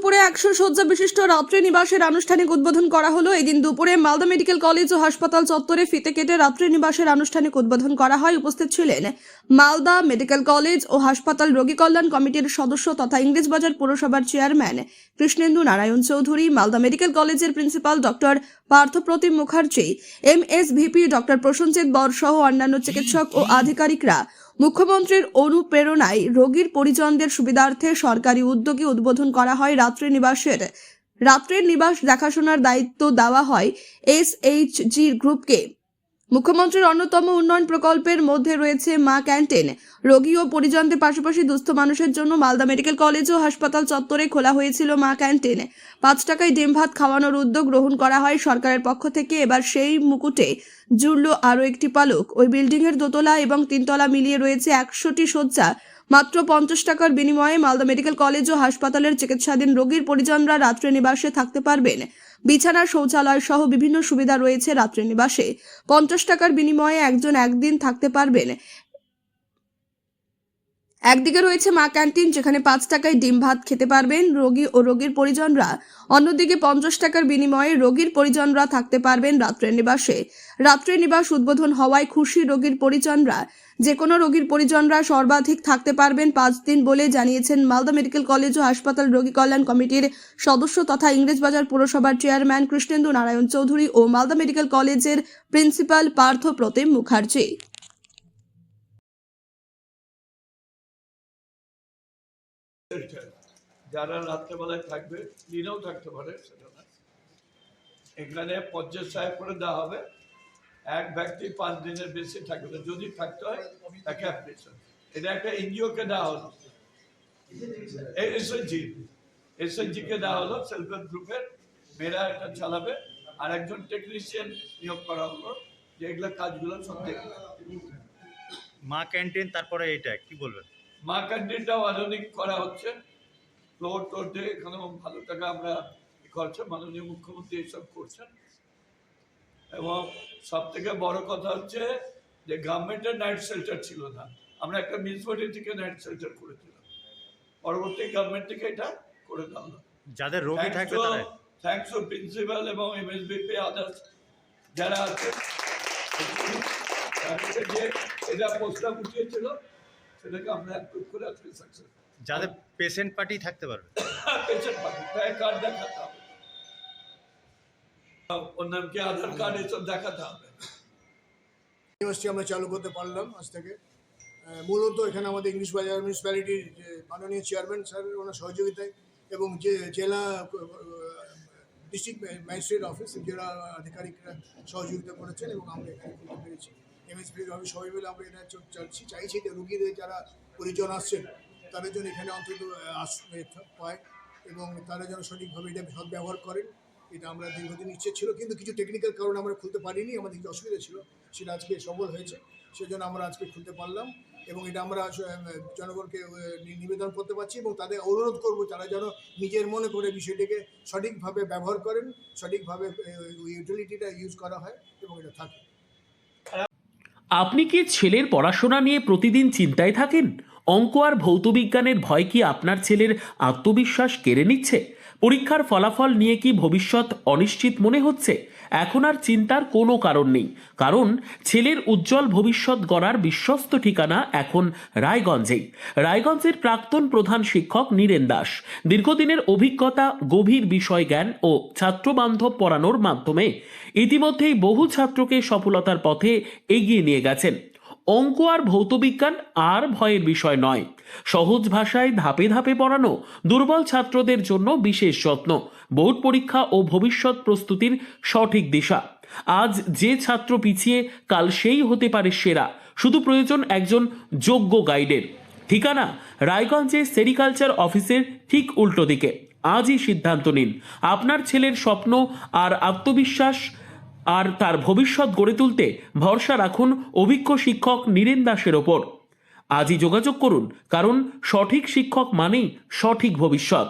দুপুরে 100 শয্যা বিশিষ্ট রাত্রি নিবাসের আনুষ্ঠানিক উদ্বোধন করা হলো। এদিন দুপুরে মালদা মেডিকেল কলেজ ও হাসপাতাল চত্বরে ফিতে কেটে রাত্রি নিবাসের আনুষ্ঠানিক উদ্বোধন করা হয়। উপস্থিত ছিলেন মালদা মেডিকেল কলেজ ও হাসপাতাল রোগী কল্যাণ কমিটির সদস্য তথা ইংরেজবাজার পৌরসভার চেয়ারম্যান কৃষ্ণেন্দু নারায়ণ চৌধুরী, মালদা মেডিকেল কলেজের principal doctor Parthapratim Mukherjee, MSVP doctor Prosenjit বর সহ অন্যান্য চিকিৎসক ও আধিকারিকরা। মুখ্যমন্ত্রীর অনুপ্রেরণায় রোগীর পরিজনদের সুবিধার্থে সরকারি উদ্যোগে উদ্বোধন করা হয় রাত্রির নিবাস দেখাশোনার দায়িত্ব দেওয়া হয় এসএইচজি গ্রুপকে। মুখ্যমন্ত্রীর অন্যতম উন্নয়ন প্রকল্পের মধ্যে রয়েছে মা ক্যান্টিন। রোগী ও পরিজনদের পাশাপাশি দুস্থ মানুষের জন্য মালদা মেডিকেল কলেজ ও হাসপাতাল চত্বরে খোলা হয়েছিল মা ক্যান্টিন। 5 টাকায় ডিম ভাত খাওয়ানোর উদ্যোগ গ্রহণ করা হয় সরকারের পক্ষ থেকে। এবার সেই মুকুটে জুড়ল আরও একটি পালক। ওই বিল্ডিংয়ের দোতলা এবং 3 তলা মিলিয়ে রয়েছে 100টি শয্যা। মাত্র 50 টাকার বিনিময়ে মালদা মেডিকেল কলেজ ও হাসপাতালের চিকিৎসাধীন রোগীর পরিজনরা রাত্রি নিবাসে থাকতে পারবেন। বিছানা, শৌচালয় সহ বিভিন্ন সুবিধা রয়েছে রাত্রি নিবাসে। 50 টাকার বিনিময়ে একজন একদিন থাকতে পারবেন। একদিকে রয়েছে মা ক্যান্টিন, যেখানে 5 টাকায় ডিম ভাত খেতে পারবেন রোগী ও রোগীর পরিজনরা। অন্যদিকে 50 টাকার বিনিময়ে রোগীর পরিজনরা থাকতে পারবেন রাত্রি নিবাসে। রাত্রি নিবাস উদ্বোধন হওয়ায় খুশি রোগীর পরিজনরা। যে কোনো রোগীর পরিজনরা সর্বাধিক থাকতে পারবেন 5 দিন বলে জানিয়েছেন মালদা মেডিকেল কলেজ ও হাসপাতাল রোগী কল্যাণ কমিটির সদস্য তথা ইংরেজবাজার পৌরসভার চেয়ারম্যান কৃষ্ণেন্দু নারায়ণ চৌধুরী ও মালদা মেডিকেল কলেজের প্রিন্সিপাল পার্থপ্রতিম মুখার্জি। যারা রাত্রেবেলায় থাকবে, দিনেও থাকতে পারে, সেটা না। এখানে 50 টাকা করে দেওয়া হবে। এক ব্যক্তি 5 দিনের বেশি থাকবে, যদি থাকতে হয় তাকে অ্যাপ্লিকেশন। এটা একটা এনজিওকে দেওয়া হলো, এসএইচজি কে দেওয়া হলো, সেলফ হেল্প গ্রুপের মেয়েরা এটা চালাবে। আর একজন টেকনিশিয়ান নিয়োগ করা হলো যে এগুলো কাজগুলো সব দেখবে। মা ক্যান্টিন, তারপরে এটা কি বলবেন? মা ক্যান্টিনটাও আধুনিক করা হচ্ছে। ফ্লোর টোর দিয়ে এখানে ভালো টাকা আমরা করছে, মাননীয় মুখ্যমন্ত্রী এইসব করছেন। এবং সব থেকে বড় কথা হচ্ছে যে গভর্নমেন্টের নাইট শেল্টার ছিল না, আমরা একটা মিউনিসিপালিটি থেকে নাইট শেল্টার করেছিলাম। পরবর্তী গভর্নমেন্ট থেকে এটা করে দেওয়া হলো। যাদের রোগী থাকবে তারা। থ্যাঙ্কস টু প্রিন্সিপাল এবং এমএসভিপি আদার্স যারা আছে, যে এটা প্রস্তাব উঠিয়েছিল সেটাকে আমরা অ্যাপ্রুভ করে আজকে সাকসেস। যাদের পেশেন্ট পার্টি থাকতে পারবে, পেশেন্ট পার্টি তাই কার্ড দেখাতে হবে, ওর নাম কি আধার কার্ড, এসব দেখাতে হবে। ইউনিভার্সিটি আমরা চালু করতে পারলাম আজ থেকে। মূলত এখানে আমাদের ইংরেজবাজার মিউনিসিপ্যালিটির যে মাননীয় চেয়ারম্যান স্যার ওনার সহযোগিতায় এবং যে জেলা ডিস্ট্রিক্ট ম্যাজিস্ট্রেট অফিস জেলা আধিকারিকরা সহযোগিতা করেছেন এবং আমরা এখানে করতে পেরেছি। এমএসপি আমি সবাই মিলে আমরা এটা চাইছি যে রুগীদের যারা পরিজন আসছেন তাদের জন্য এখানে অন্তত পায় এবং তারা যেন সঠিকভাবে এটা সদ্ব্যবহার করেন। এটা আমরা দীর্ঘদিন ইচ্ছে ছিল, কিন্তু কিছু টেকনিক্যাল কারণে আমরা খুলতে পারিনি, আমাদের কিছু অসুবিধা ছিল, সেটা আজকে সফল হয়েছে। সেজন্য আমরা আজকে খুলতে পারলাম এবং এটা আমরা জনগণকে নিবেদন করতে পারছি এবং তাদের অনুরোধ করব তারা যেন নিজের মনে করে বিষয়টিকে সঠিকভাবে ব্যবহার করেন, সঠিকভাবে ইউটিলিটিটা ইউজ করা হয় এবং এটা থাকে। আপনি কি ছেলের পড়াশোনা নিয়ে প্রতিদিন চিন্তায় থাকেন? অঙ্ক আর ভৌতবিজ্ঞানের ভয় কি আপনার ছেলের আত্মবিশ্বাস কেড়ে নিচ্ছে? পরীক্ষার ফলাফল নিয়ে কি ভবিষ্যৎ অনিশ্চিত মনে হচ্ছে? এখন আর চিন্তার কোনো কারণ নেই, কারণ ছেলের উজ্জ্বল ভবিষ্যৎ গড়ার বিশ্বস্ত ঠিকানা এখন রায়গঞ্জেই। রায়গঞ্জের প্রাক্তন প্রধান শিক্ষক নীরেন দাস দীর্ঘদিনের অভিজ্ঞতা, গভীর বিষয় জ্ঞান ও ছাত্রবান্ধব পড়ানোর মাধ্যমে ইতিমধ্যেই বহু ছাত্রকে সফলতার পথে এগিয়ে নিয়ে গেছেন। অঙ্ক আর ভৌতবিজ্ঞান আর ভয়ের বিষয় নয়, সহজ ভাষায় ধাপে ধাপে পড়ানো, দুর্বল ছাত্রদের জন্য বিশেষ যত্ন, বোর্ড পরীক্ষা ও ভবিষ্যৎ প্রস্তুতির সঠিক দিশা। আজ যে ছাত্র পিছিয়ে, কাল সেই হতে পারে সেরা, শুধু প্রয়োজন একজন যোগ্য গাইডের। ঠিকানা রায়গঞ্জে সেরিকালচার অফিসের ঠিক উল্টো দিকে। আজই সিদ্ধান্ত নিন, আপনার ছেলের স্বপ্ন আর আত্মবিশ্বাস আর তার ভবিষ্যৎ গড়ে তুলতে ভরসা রাখুন অভিজ্ঞ শিক্ষক নীরেন দাসের ওপর। আজই যোগাযোগ করুন, কারণ সঠিক শিক্ষক মানেই সঠিক ভবিষ্যৎ।